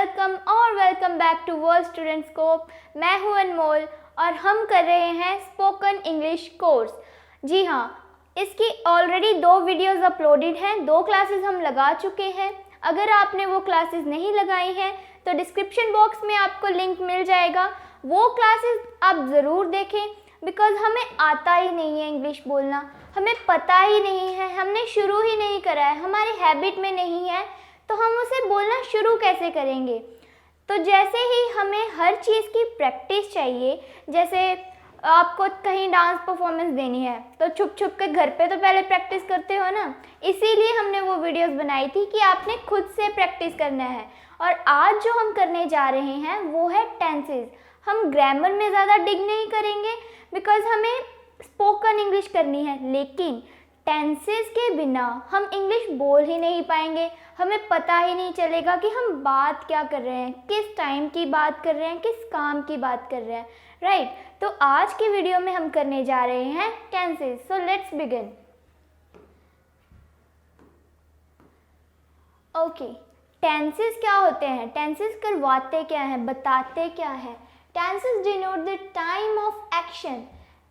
Welcome back to world student scope. मैं हूं अनमोल और हम कर रहे हैं स्पोकन इंग्लिश कोर्स। जी हाँ, इसकी ऑलरेडी 2 वीडियोस अपलोडेड हैं, 2 क्लासेस हम लगा चुके हैं। अगर आपने वो क्लासेस नहीं लगाई हैं तो डिस्क्रिप्शन बॉक्स में आपको लिंक मिल जाएगा, वो क्लासेस आप ज़रूर देखें। बिकॉज़ हमें आता ही नहीं है इंग्लिश बोलना, हमें पता ही नहीं है, हमने शुरू ही नहीं करा है, हमारी हैबिट में नहीं है, तो हम उसे बोलना शुरू कैसे करेंगे। तो जैसे ही हमें हर चीज़ की प्रैक्टिस चाहिए, जैसे आपको कहीं डांस परफॉर्मेंस देनी है तो छुप छुप के घर पे तो पहले प्रैक्टिस करते हो ना, इसीलिए हमने वो वीडियोस बनाई थी कि आपने खुद से प्रैक्टिस करना है। और आज जो हम करने जा रहे हैं वो है टेंसेस। हम ग्रामर में ज़्यादा डिग नहीं करेंगे बिकॉज़ हमें स्पोकन इंग्लिश करनी है, लेकिन टेंसेस के बिना हम इंग्लिश बोल ही नहीं पाएंगे। हमें पता ही नहीं चलेगा कि हम बात क्या कर रहे हैं, किस टाइम की बात कर रहे हैं, किस काम की बात कर रहे हैं, राइट। तो आज की वीडियो में हम करने जा रहे हैं tenses. So let's begin. Okay, tenses क्या होते हैं? टेंसेस करवाते क्या हैं, बताते क्या है? Tenses denote the time of action.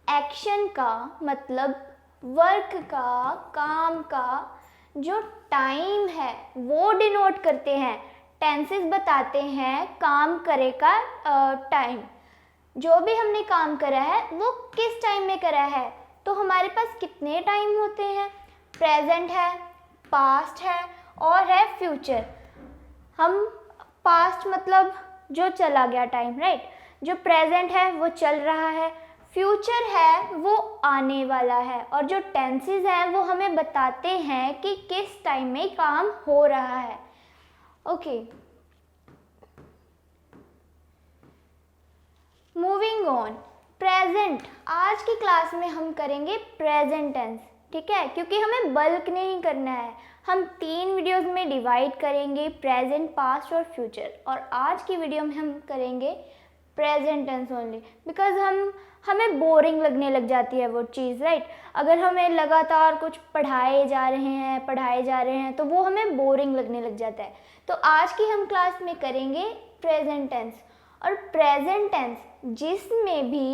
Action का मतलब वर्क का, काम का जो टाइम है वो डिनोट करते हैं। टेंसेस बताते हैं काम करे का टाइम, जो भी हमने काम करा है वो किस टाइम में करा है। तो हमारे पास कितने टाइम होते हैं? प्रेजेंट है, पास्ट है और है फ्यूचर। हम पास्ट मतलब जो चला गया टाइम, राइट। जो प्रेजेंट है वो चल रहा है, फ्यूचर है वो आने वाला है, और जो टेंसेस हैं वो हमें बताते हैं कि किस टाइम में काम हो रहा है। Okay, moving on. प्रेजेंट, आज की क्लास में हम करेंगे प्रेजेंट टेंस, ठीक है, क्योंकि हमें बल्क नहीं करना है। हम 3 वीडियोस में डिवाइड करेंगे, प्रेजेंट, पास्ट और फ्यूचर, और आज की वीडियो में हम करेंगे प्रेजेंट टेंस ओनली। बिकॉज हमें बोरिंग लगने लग जाती है वो चीज़, राइट। अगर हमें लगातार कुछ पढ़ाए जा रहे हैं तो वो हमें बोरिंग लगने लग जाता है। तो आज की हम क्लास में करेंगे प्रेजेंट टेंस। और प्रेजेंट टेंस जिसमें भी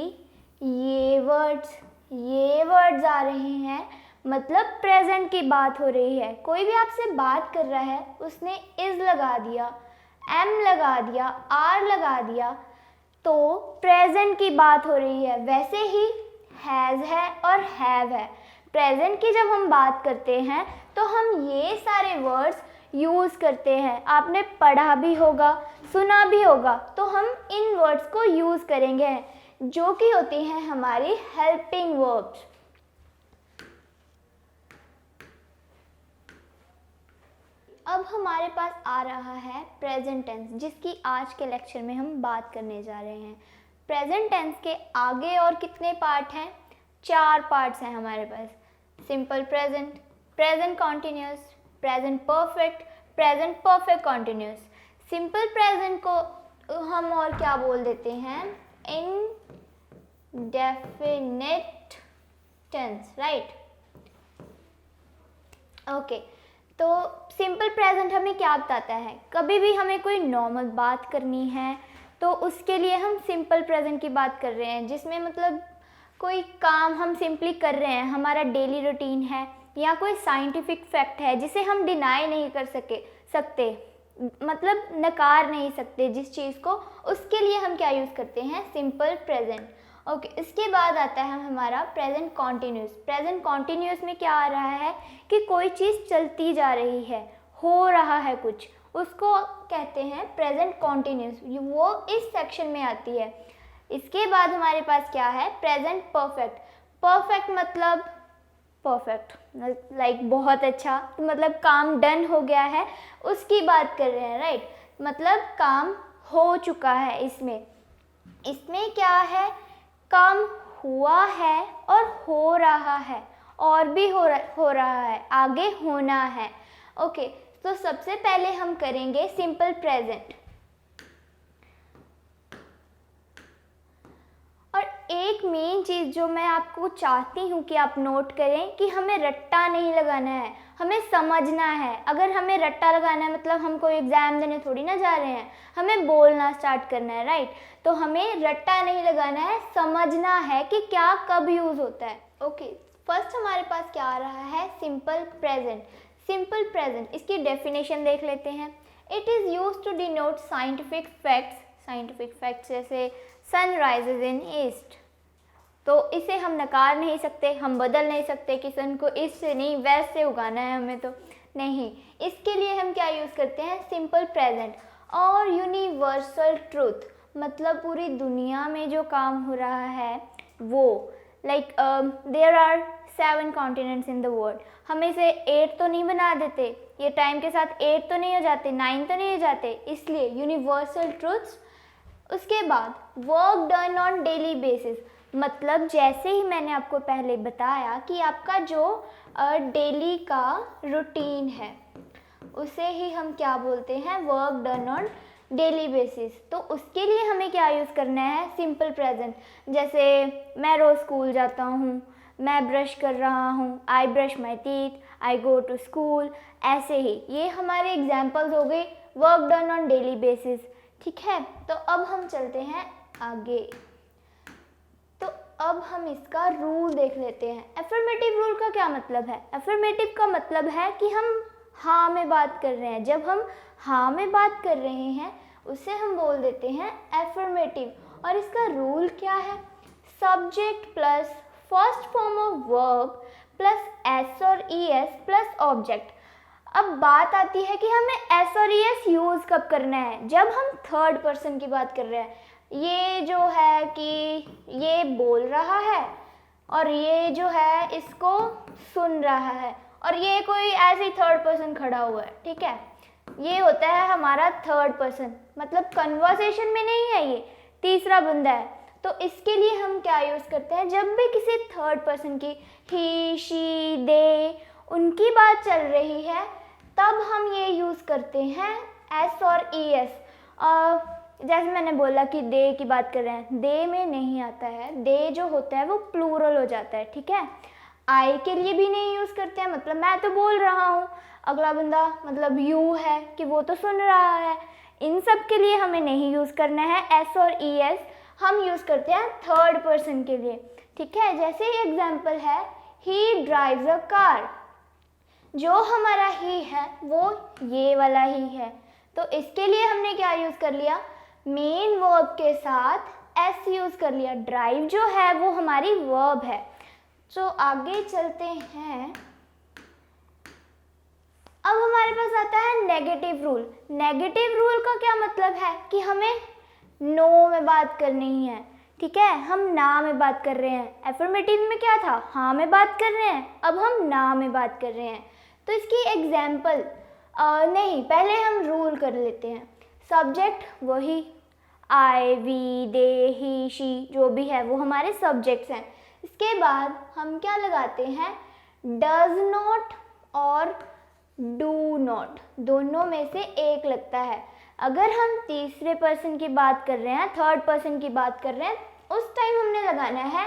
ये वर्ड्स आ रहे हैं, मतलब प्रेजेंट की बात हो रही है। कोई भी आपसे बात कर रहा है, उसने इज लगा दिया, एम लगा दिया, आर लगा दिया, तो प्रेजेंट की बात हो रही है। वैसे ही हैज़ है और हैव है। प्रेजेंट की जब हम बात करते हैं तो हम ये सारे वर्ड्स यूज़ करते हैं। आपने पढ़ा भी होगा, सुना भी होगा, तो हम इन वर्ड्स को यूज़ करेंगे, जो कि होती हैं हमारी हेल्पिंग वर्ब्स। अब हमारे पास आ रहा है प्रेजेंट टेंस, जिसकी आज के लेक्चर में हम बात करने जा रहे हैं। प्रेजेंट टेंस के आगे और कितने पार्ट हैं? 4 पार्ट्स हैं हमारे पास। Simple present, present continuous, present perfect, present perfect continuous. Simple present को हम और क्या बोल देते हैं? Indefinite tense, right. ओके, तो सिंपल प्रेजेंट हमें क्या बताता है? कभी भी हमें कोई नॉर्मल बात करनी है तो उसके लिए हम सिंपल प्रेजेंट की बात कर रहे हैं, जिसमें मतलब कोई काम हम सिंपली कर रहे हैं, हमारा डेली रूटीन है, या कोई साइंटिफिक फैक्ट है जिसे हम डिनाई नहीं कर सकते, मतलब नकार नहीं सकते जिस चीज़ को, उसके लिए हम क्या यूज़ करते हैं? Simple present. ओके, इसके बाद आता है हमारा प्रेजेंट कॉन्टिन्यूस। प्रेजेंट कॉन्टिन्यूस में क्या आ रहा है कि कोई चीज़ चलती जा रही है, हो रहा है कुछ, उसको कहते हैं प्रेजेंट कॉन्टिन्यूस। वो इस सेक्शन में आती है। इसके बाद हमारे पास क्या है? Present perfect. परफेक्ट मतलब परफेक्ट, लाइक बहुत अच्छा, मतलब काम डन हो गया है, उसकी बात कर रहे हैं, राइट। मतलब काम हो चुका है। इसमें क्या है? काम हुआ है और हो रहा है, और भी हो रहा है, आगे होना है। ओके, तो सबसे पहले हम करेंगे सिंपल प्रेजेंट। और एक मेन चीज़ जो मैं आपको चाहती हूँ कि आप नोट करें कि हमें रट्टा नहीं लगाना है, हमें समझना है। अगर हमें रट्टा लगाना है मतलब हम कोई एग्ज़ाम देने थोड़ी ना जा रहे हैं, हमें बोलना स्टार्ट करना है, राइट। तो हमें रट्टा नहीं लगाना है, समझना है कि क्या कब यूज़ होता है। ओके, फर्स्ट हमारे पास क्या आ रहा है, सिंपल प्रेजेंट। सिंपल प्रेजेंट, इसकी डेफिनेशन देख लेते हैं। It is used to denote scientific facts. Scientific facts जैसे सन राइजेज इन ईस्ट, तो इसे हम नकार नहीं सकते, हम बदल नहीं सकते कि सन को ईस्ट से नहीं वेस्ट से उगाना है हमें, तो नहीं। इसके लिए हम क्या यूज़ करते हैं, सिंपल प्रेजेंट। और यूनिवर्सल ट्रूथ, मतलब पूरी दुनिया में जो काम हो रहा है वो, like there are 7 continents in the world, हम इसे 8 तो नहीं बना देते, ये टाइम के साथ 8 तो नहीं हो जाते, 9 तो नहीं हो जाते, इसलिए यूनिवर्सल ट्रूथ्स। उसके बाद work done on daily basis, मतलब जैसे ही मैंने आपको पहले बताया कि आपका जो डेली का रूटीन है उसे ही हम क्या बोलते हैं, work done on daily basis. तो उसके लिए हमें क्या यूज़ करना है, सिंपल प्रेजेंट। जैसे मैं रोज़ स्कूल जाता हूँ, मैं ब्रश कर रहा हूँ, I brush my teeth, I go to school, ऐसे ही। ये हमारे एग्जाम्पल्स हो गए work done on daily basis, ठीक है। तो अब हम चलते हैं आगे। तो अब हम इसका रूल देख लेते हैं। एफर्मेटिव रूल का क्या मतलब है, एफर्मेटिव का मतलब है कि हम हाँ में बात कर रहे हैं। जब हम हाँ में बात कर रहे हैं उसे हम बोल देते हैं एफर्मेटिव। और इसका रूल क्या है, subject plus first form of verb plus S और ई एस प्लस ऑब्जेक्ट। अब बात आती है कि हमें एस और ई एस यूज़ कब करना है, जब हम थर्ड पर्सन की बात कर रहे हैं। ये जो है कि ये बोल रहा है और ये जो है इसको सुन रहा है, और ये कोई ऐसे ही थर्ड पर्सन खड़ा हुआ है, ठीक है। ये होता है हमारा थर्ड पर्सन, मतलब कन्वर्सेशन में नहीं है, ये तीसरा बंदा है। तो इसके लिए हम क्या यूज़ करते हैं, जब भी किसी थर्ड पर्सन की ही, शी, दे, उनकी बात चल रही है तब हम ये यूज़ करते हैं एस और ई एस। जैसे मैंने बोला कि दे की बात कर रहे हैं, दे में नहीं आता है, दे जो होता है वो प्लूरल हो जाता है, ठीक है। आई के लिए भी नहीं यूज़ करते हैं, मतलब मैं तो बोल रहा हूँ, अगला बंदा मतलब यू है कि वो तो सुन रहा है। इन सब के लिए हमें नहीं यूज़ करना है एस और ई एस, हम यूज़ करते हैं थर्ड पर्सन के लिए, ठीक है। जैसे एग्जाम्पल है ही ड्राइव्स अ कार, जो हमारा ही है वो ये वाला ही है। तो इसके लिए हमने क्या यूज़ कर लिया, मेन वर्ब के साथ एस यूज़ कर लिया। ड्राइव जो है वो हमारी वर्ब है। तो आगे चलते हैं। अब हमारे पास आता है नेगेटिव रूल। नेगेटिव रूल का क्या मतलब है कि हमें नो में बात करनी है, ठीक है, हम ना में बात कर रहे हैं। एफर्मेटिव में क्या था, हाँ में बात कर रहे हैं, अब हम ना में बात कर रहे हैं। तो इसकी एग्जाम्पल नहीं, पहले हम रूल कर लेते हैं। सब्जेक्ट वही आई, वी, दे, ही, शी, जो भी है वो हमारे सब्जेक्ट्स हैं। इसके बाद हम क्या लगाते हैं, डज नॉट और डू नॉट, दोनों में से एक लगता है। अगर हम तीसरे पर्सन की बात कर रहे हैं, थर्ड पर्सन की बात कर रहे हैं, उस टाइम हमने लगाना है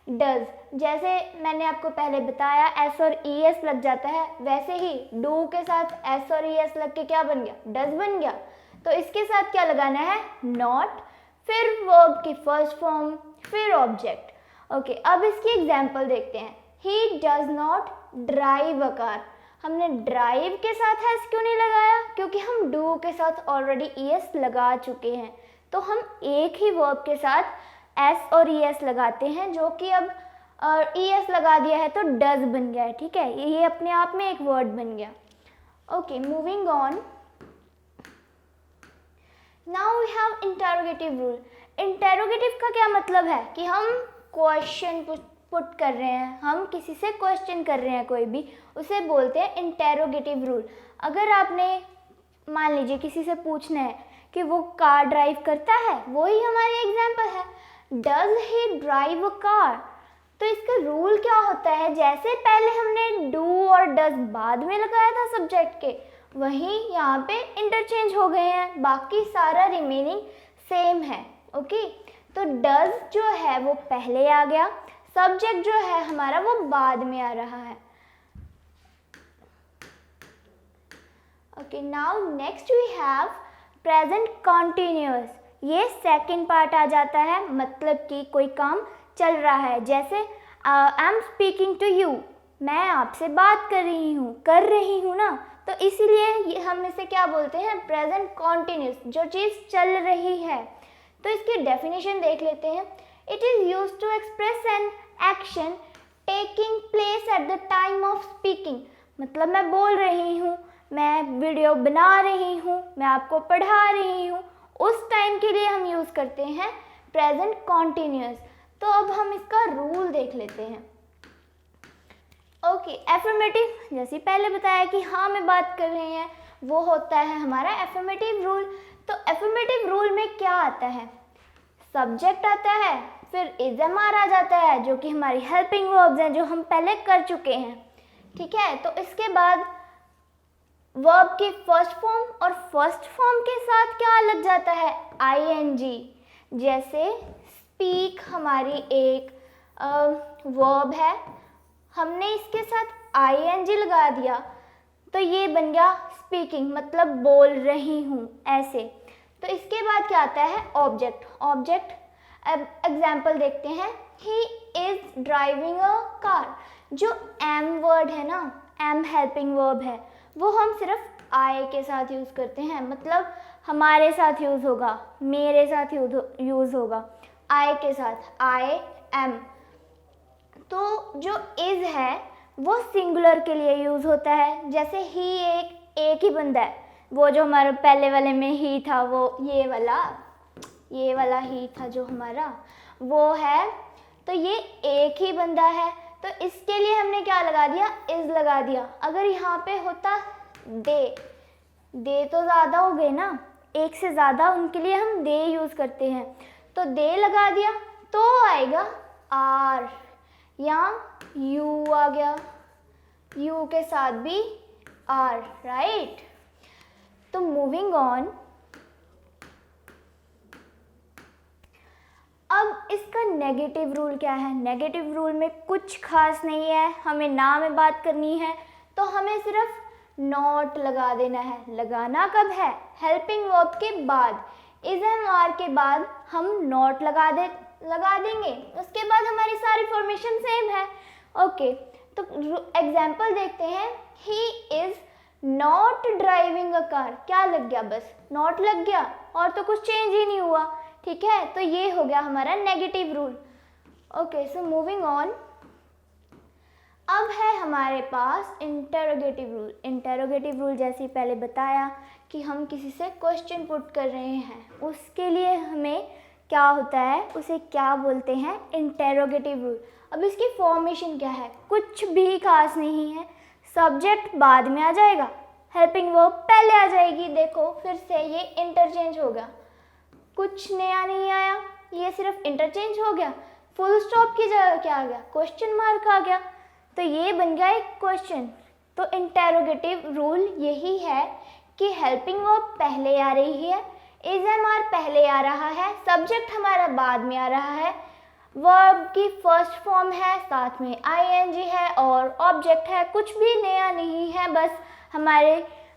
डज। जैसे मैंने आपको पहले बताया एस और ई एस लग जाता है, वैसे ही डू के साथ एस और ई एस लग के क्या बन गया, डज बन गया। तो इसके साथ क्या लगाना है, नॉट, फिर वर्ब की फर्स्ट फॉर्म, फिर ऑब्जेक्ट। ओके, अब इसकी एग्जाम्पल देखते हैं। He does not drive a car. हमने ड्राइव के साथ एस क्यों नहीं लगाया, क्योंकि हम डू के साथ ऑलरेडी ई एस लगा चुके हैं। तो हम एक ही वर्ब के साथ एस और ई एस लगाते हैं, जो कि अब ई एस लगा दिया है तो डज बन गया है, ठीक है। ये अपने आप में एक वर्ड बन गया। Okay, moving on. Now we have interrogative rule. Interrogative का क्या मतलब है कि हम क्वेश्चन पुट कर रहे हैं, हम किसी से क्वेश्चन कर रहे हैं कोई भी, उसे बोलते हैं इंटेरोगेटिव रूल। अगर आपने मान लीजिए किसी से पूछना है कि वो कार ड्राइव करता है, वही हमारी एग्जाम्पल है, does he drive a car. तो इसका रूल क्या होता है, जैसे पहले हमने डू और डज बाद में लगाया था सब्जेक्ट के, वहीं यहाँ पे इंटरचेंज हो गए हैं, बाकी सारा रिमेनिंग सेम है। ओके, तो डज जो है वो पहले आ गया, सब्जेक्ट जो है हमारा वो बाद में आ रहा है। Okay, now next we have present continuous. ये सेकंड पार्ट आ जाता है, मतलब कि कोई काम चल रहा है। जैसे I am speaking to you, मैं आपसे बात कर रही हूँ ना, तो इसीलिए हम इसे क्या बोलते हैं, प्रेजेंट कॉन्टिन्यूअस, जो चीज़ चल रही है। तो इसकी डेफिनेशन देख लेते हैं। It is used to express an action taking place at the time of speaking. मतलब मैं बोल रही हूँ, मैं वीडियो बना रही हूँ, मैं आपको पढ़ा रही हूँ, उस टाइम के लिए हम यूज़ करते हैं प्रेजेंट कॉन्टिन्यूअस। तो अब हम इसका रूल देख लेते हैं। ओके, एफर्मेटिव, जैसे पहले बताया कि हाँ मैं बात कर रहे हैं, वो होता है हमारा एफर्मेटिव रूल। तो एफर्मेटिव रूल में क्या आता है, सब्जेक्ट आता है, फिर इज एम आर आ जाता है, जो कि हमारी हेल्पिंग वर्ब्स हैं, जो हम पहले कर चुके हैं। ठीक है, तो इसके बाद वर्ब की फर्स्ट फॉर्म, और फर्स्ट फॉर्म के साथ क्या लग जाता है, आईएनजी। जैसे स्पीक हमारी एक वर्ब है, हमने इसके साथ आईएनजी लगा दिया, तो ये बन गया स्पीकिंग, मतलब बोल रही हूँ ऐसे। तो इसके बाद क्या आता है, ऑब्जेक्ट। ऑब्जेक्ट एग्जाम्पल देखते हैं, he is driving a car. जो एम वर्ड है ना, एम हेल्पिंग वर्ब है, वो हम सिर्फ आई के साथ यूज़ करते हैं, मतलब हमारे साथ यूज़ होगा, मेरे साथ यूज़ होगा, आई के साथ, आई एम। तो जो इज़ है वो सिंगुलर के लिए यूज़ होता है। जैसे ही एक ही बंदा है, वो जो हमारे पहले वाले में ही था, वो ये वाला ही था जो हमारा, वो है, तो ये एक ही बंदा है, तो इसके लिए हमने क्या लगा दिया, इज़ लगा दिया। अगर यहाँ पे होता दे तो ज़्यादा हो गए ना, एक से ज़्यादा, उनके लिए हम दे यूज़ करते हैं, तो दे लगा दिया तो आएगा आर, या यू आ गया, यू के साथ भी आर, राइट। तो मूविंग ऑन, अब इसका नेगेटिव रूल क्या है। नेगेटिव रूल में कुछ खास नहीं है, हमें ना में बात करनी है तो हमें सिर्फ नॉट लगा देना है। लगाना कब है, हेल्पिंग वर्ब के बाद, इज एम आर के बाद हम नॉट लगा देंगे, उसके बाद हमारी सारी फॉर्मेशन सेम है। ओके, तो एग्जाम्पल देखते हैं, he is not driving a car, क्या लग गया, बस नॉट लग गया, और तो कुछ चेंज ही नहीं हुआ। ठीक है, तो ये हो गया हमारा negative rule. Okay, so moving on, अब है हमारे पास इंटेरोगेटिव रूल। इंटेरोगेटिव रूल जैसे पहले बताया कि हम किसी से क्वेश्चन पुट कर रहे हैं, उसके लिए हमें क्या होता है, उसे क्या बोलते हैं, इंटेरोगेटिव रूल। अब इसकी फॉर्मेशन क्या है, कुछ भी खास नहीं है, सब्जेक्ट बाद में आ जाएगा, हेल्पिंग वर्ब पहले आ जाएगी। देखो फिर से ये इंटरचेंज हो गया, कुछ नया नहीं आया, ये सिर्फ इंटरचेंज हो गया। फुल स्टॉप की जगह क्या आ गया, क्वेश्चन मार्क आ गया, तो ये बन गया एक क्वेश्चन। तो इंटेरोगेटिव रूल यही है कि हेल्पिंग वर्ब पहले आ रही है, इज एम आर पहले आ रहा है, सब्जेक्ट हमारा बाद में आ रहा है, वर्ब की फर्स्ट फॉर्म है, साथ में आईएनजी है और ऑब्जेक्ट है। कुछ भी नया नहीं है, बस हमारे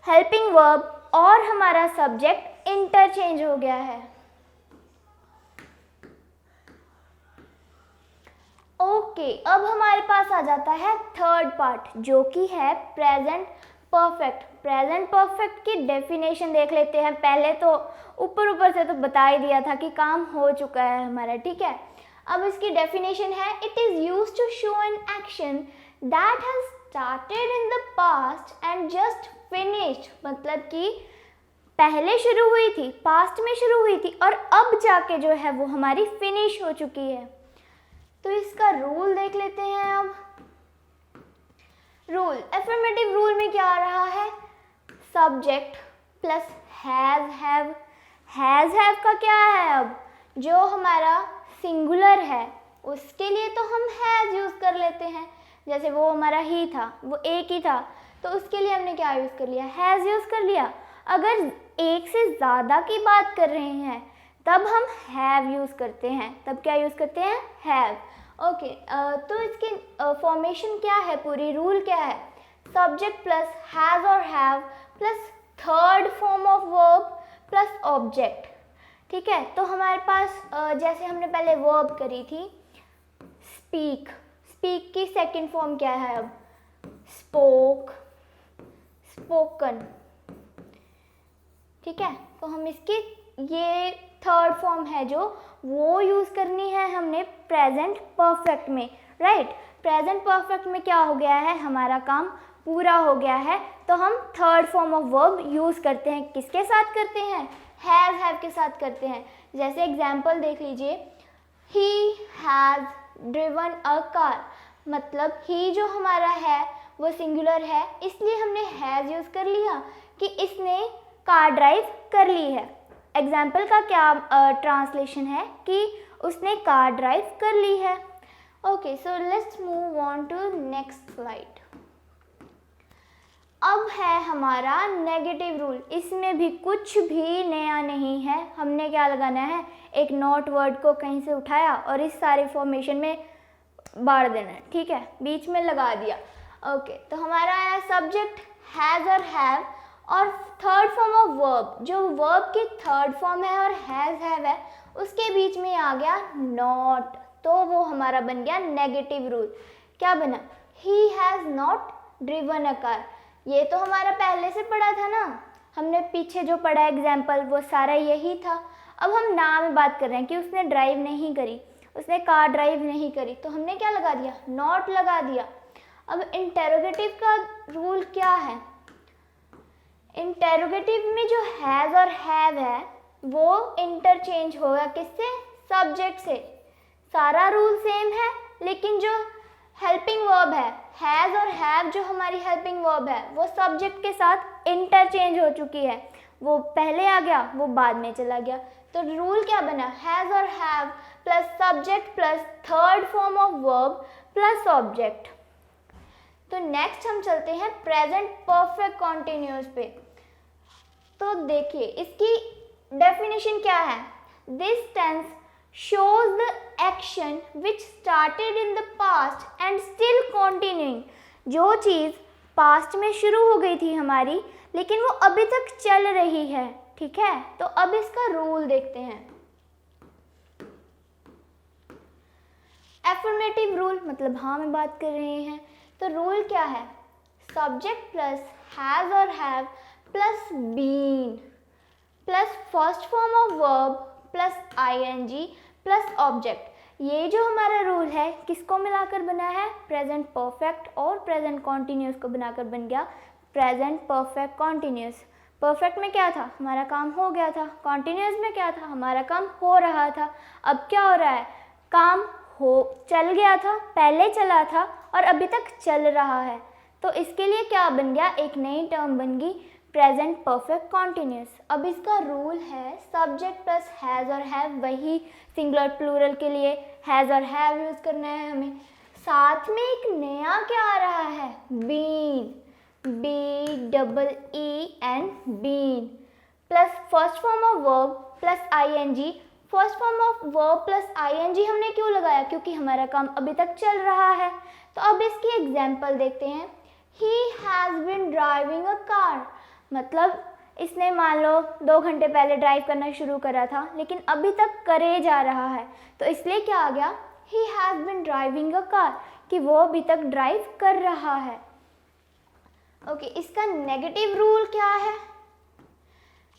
हेल्पिंग वर्ब और हमारा सब्जेक्ट इंटरचेंज हो गया है। ओके, अब हमारे पास आ जाता है थर्ड पार्ट, जो कि है प्रेजेंट परफेक्ट। प्रेजेंट परफेक्ट की डेफिनेशन देख लेते हैं। पहले तो ऊपर से तो बता ही दिया था कि काम हो चुका है हमारा, ठीक है। अब इसकी डेफिनेशन है, it is used to show an action that has started in the past and just finished. मतलब कि पहले शुरू हुई थी, पास्ट में शुरू हुई थी, और अब जाके जो है वो हमारी फिनिश हो चुकी है। तो इसका रूल देख लेते हैं। अब रूल, एफर्मेटिव रूल में क्या आ रहा है, subject plus has have. Has have का क्या है, अब जो हमारा सिंगुलर है उसके लिए तो हम हैज़ यूज़ कर लेते हैं। जैसे वो हमारा ही था, वो एक ही था, तो उसके लिए हमने क्या यूज़ कर लिया, हैज़ यूज़ कर लिया। अगर एक से ज़्यादा की बात कर रहे हैं तब हम हैव यूज़ करते हैं। तब क्या यूज़ करते हैं? हैव। ओके, तो इसकी फॉर्मेशन क्या है, पूरी रूल क्या है? सब्जेक्ट प्लस हैज़ और have plus third form of verb plus object. ठीक है, तो हमारे पास जैसे हमने पहले वर्ब करी थी स्पीक, स्पीक की सेकंड फॉर्म क्या है अब? Spoke, spoken. ठीक है, तो हम इसकी ये थर्ड फॉर्म है जो वो यूज़ करनी है हमने प्रेजेंट परफेक्ट में, राइट। प्रेजेंट परफेक्ट में क्या हो गया है, हमारा काम पूरा हो गया है, तो हम third form of verb use करते हैं। किसके साथ करते हैं? हैज़, हैव के साथ करते हैं। जैसे एग्जाम्पल देख लीजिए, he has driven a car, मतलब ही जो हमारा है वो सिंगुलर है, इसलिए हमने हैज़ यूज़ कर लिया कि इसने कार ड्राइव कर ली है। एग्जाम्पल का क्या ट्रांसलेशन है कि उसने कार ड्राइव कर ली है। Okay, so let's move on to next slide. अब है हमारा नेगेटिव रूल। इसमें भी कुछ भी नया नहीं है। हमने क्या लगाना है, एक नॉट वर्ड को कहीं से उठाया और इस सारे फॉर्मेशन में बाढ़ देना है। ठीक है, बीच में लगा दिया। ओके, तो हमारा आया सब्जेक्ट हैज़ और हैव, और थर्ड फॉर्म ऑफ वर्ब, जो वर्ब की थर्ड फॉर्म है और हैज़ हैव है, उसके बीच में आ गया नॉट, तो वो हमारा बन गया नेगेटिव रूल। क्या बना? He has not driven a car. ये तो हमारा पहले से पढ़ा था ना, हमने पीछे जो पढ़ा एग्जाम्पल वो सारा यही था। अब हम ना में बात कर रहे हैं कि उसने ड्राइव नहीं करी, उसने कार ड्राइव नहीं करी, तो हमने क्या लगा दिया? नॉट लगा दिया। अब इंटेरोगेटिव का रूल क्या है? इंटेरोगेटिव में जो हैज़ और हैव है वो इंटरचेंज होगा किससे? सब्जेक्ट से। सारा रूल सेम है, लेकिन जो हेल्पिंग वर्ब है, हैज़ और हैव, जो हमारी हेल्पिंग वर्ब है वो सब्जेक्ट के साथ इंटरचेंज हो चुकी है। वो पहले आ गया, वो बाद में चला गया। तो रूल क्या बना? हैज़ और have plus subject plus third form of verb plus object. तो नेक्स्ट हम चलते हैं प्रेजेंट परफेक्ट कॉन्टिन्यूअस पे। तो देखिए इसकी डेफिनेशन क्या है? This tense shows the action which started in the past and still continuing। जो चीज़ पास्ट में शुरू हो गई थी हमारी, लेकिन वो अभी तक चल रही है। ठीक है, तो अब इसका रूल देखते हैं। एफर्मेटिव रूल मतलब हाँ में बात कर रहे हैं, तो रूल क्या है? सब्जेक्ट प्लस हैज़ और have plus been plus first form of verb plus ING plus object. ये जो हमारा रूल है किसको मिलाकर बना है? प्रेजेंट परफेक्ट और प्रेजेंट कॉन्टिन्यूस को बनाकर बन गया प्रेजेंट परफेक्ट कॉन्टिन्यूस। परफेक्ट में क्या था? हमारा काम हो गया था। कॉन्टिन्यूस में क्या था? हमारा काम हो रहा था। अब क्या हो रहा है? काम हो चल गया था, पहले चला था और अभी तक चल रहा है, तो इसके लिए क्या बन गया? एक नई टर्म बन गई प्रेजेंट परफेक्ट कॉन्टिन्यूस। अब इसका रूल है सब्जेक्ट प्लस हैज़ और हैव, वही सिंगुलर प्लूरल के लिए हैज़ और हैव यूज़ करना है हमें। साथ में एक नया क्या आ रहा है? Been, BEEN, been plus first form of verb plus ING. First form of verb plus ING हमने क्यों लगाया? क्योंकि हमारा काम अभी तक चल रहा है। तो अब इसकी एग्जाम्पल देखते हैं। He has been driving a car, मतलब इसने मान लो 2 घंटे पहले ड्राइव करना शुरू करा था, लेकिन अभी तक करे जा रहा है, तो इसलिए क्या आ गया? He has been driving a car, कि वो अभी तक ड्राइव कर रहा है। ओके, इसका नेगेटिव रूल क्या है?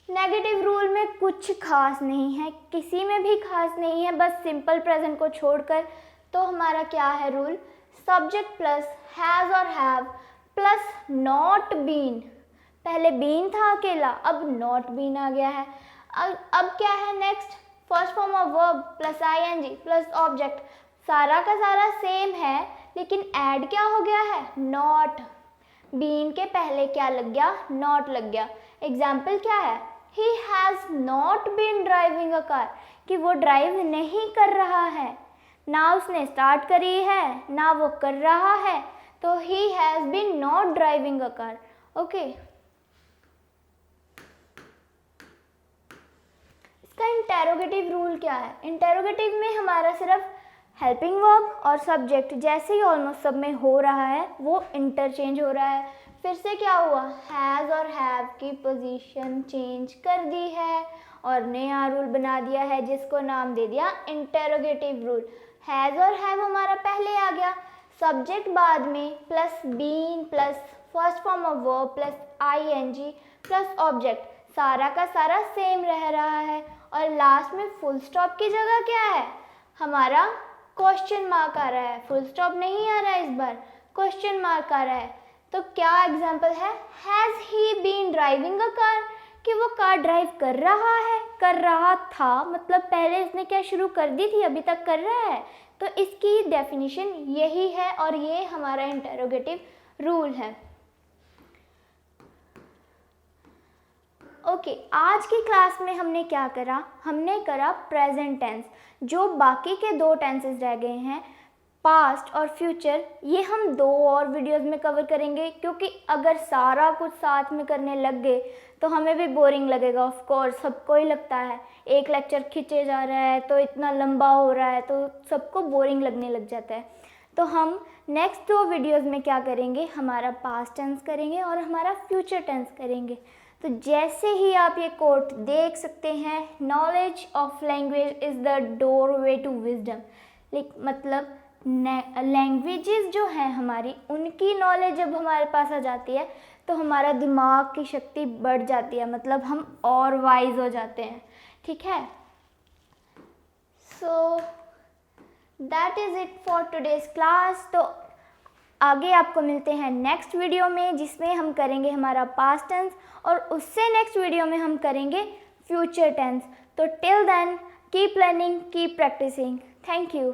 नेगेटिव रूल में कुछ खास नहीं है, किसी में भी खास नहीं है, बस सिंपल प्रेजेंट को छोड़कर। तो हमारा क्या है रूल? सब्जेक्ट प्लस हैज़ और हैव प्लस नॉट बीन। पहले बीन था अकेला, अब नॉट बीन आ गया है। अब क्या है next? First form of verb plus ING plus object. सारा का सारा सेम है, लेकिन ऐड क्या हो गया है? नॉट। बीन के पहले क्या लग गया? नॉट लग गया। एग्जाम्पल क्या है? He has not been driving a car, कि वो ड्राइव नहीं कर रहा है, ना उसने स्टार्ट करी है ना वो कर रहा है, तो he has been not driving a car। Okay, इसका इंटेरोगेटिव रूल क्या है? इंटेरोगेटिव में हमारा सिर्फ हेल्पिंग वर्ब और सब्जेक्ट जैसे ही ऑलमोस्ट सब में हो रहा है वो इंटरचेंज हो रहा है। फिर से क्या हुआ, हैज़ और हैव की पोजीशन चेंज कर दी है और नया रूल बना दिया है जिसको नाम दे दिया इंटेरोगेटिव रूल। हैज़ और हैव हमारा पहले आ गया, सब्जेक्ट बाद में plus been plus first form of verb plus ING plus object, सारा का सारा सेम रह रहा है। और लास्ट में फुल स्टॉप की जगह क्या है, हमारा क्वेश्चन मार्क आ रहा है। फुल स्टॉप नहीं आ रहा है, इस बार क्वेश्चन मार्क आ रहा है। तो क्या एग्जाम्पल है, has he been driving a car, कि वो कार ड्राइव कर रहा है, कर रहा था, मतलब पहले इसने क्या शुरू कर दी थी, अभी तक कर रहा है। तो इसकी डेफिनेशन यही है और ये हमारा इंटेरोगेटिव रूल है। ओके, आज की क्लास में हमने क्या करा, हमने करा प्रेजेंट टेंस। जो बाकी के दो टेंसेस रह गए हैं, पास्ट और फ्यूचर, ये हम 2 और वीडियोस में कवर करेंगे, क्योंकि अगर सारा कुछ साथ में करने लग गए तो हमें भी बोरिंग लगेगा। ऑफ कोर्स सबको ही लगता है, एक लेक्चर खींचे जा रहा है तो इतना लंबा हो रहा है तो सबको बोरिंग लगने लग जाता है। तो हम नेक्स्ट 2 वीडियोस में क्या करेंगे, हमारा पास्ट टेंस करेंगे और हमारा फ्यूचर टेंस करेंगे। तो जैसे ही आप ये कोट देख सकते हैं, knowledge of language is the doorway to wisdom, मतलब लैंग्वेजेस जो हैं हमारी, उनकी नॉलेज जब हमारे पास आ जाती है तो हमारा दिमाग की शक्ति बढ़ जाती है, मतलब हम और वाइज हो जाते हैं। ठीक है, so that is it for today's class. तो आगे आपको मिलते हैं नेक्स्ट वीडियो में, जिसमें हम करेंगे हमारा पास्ट टेंस और उससे नेक्स्ट वीडियो में हम करेंगे फ्यूचर टेंस। तो till then keep learning, keep practising. Thank you.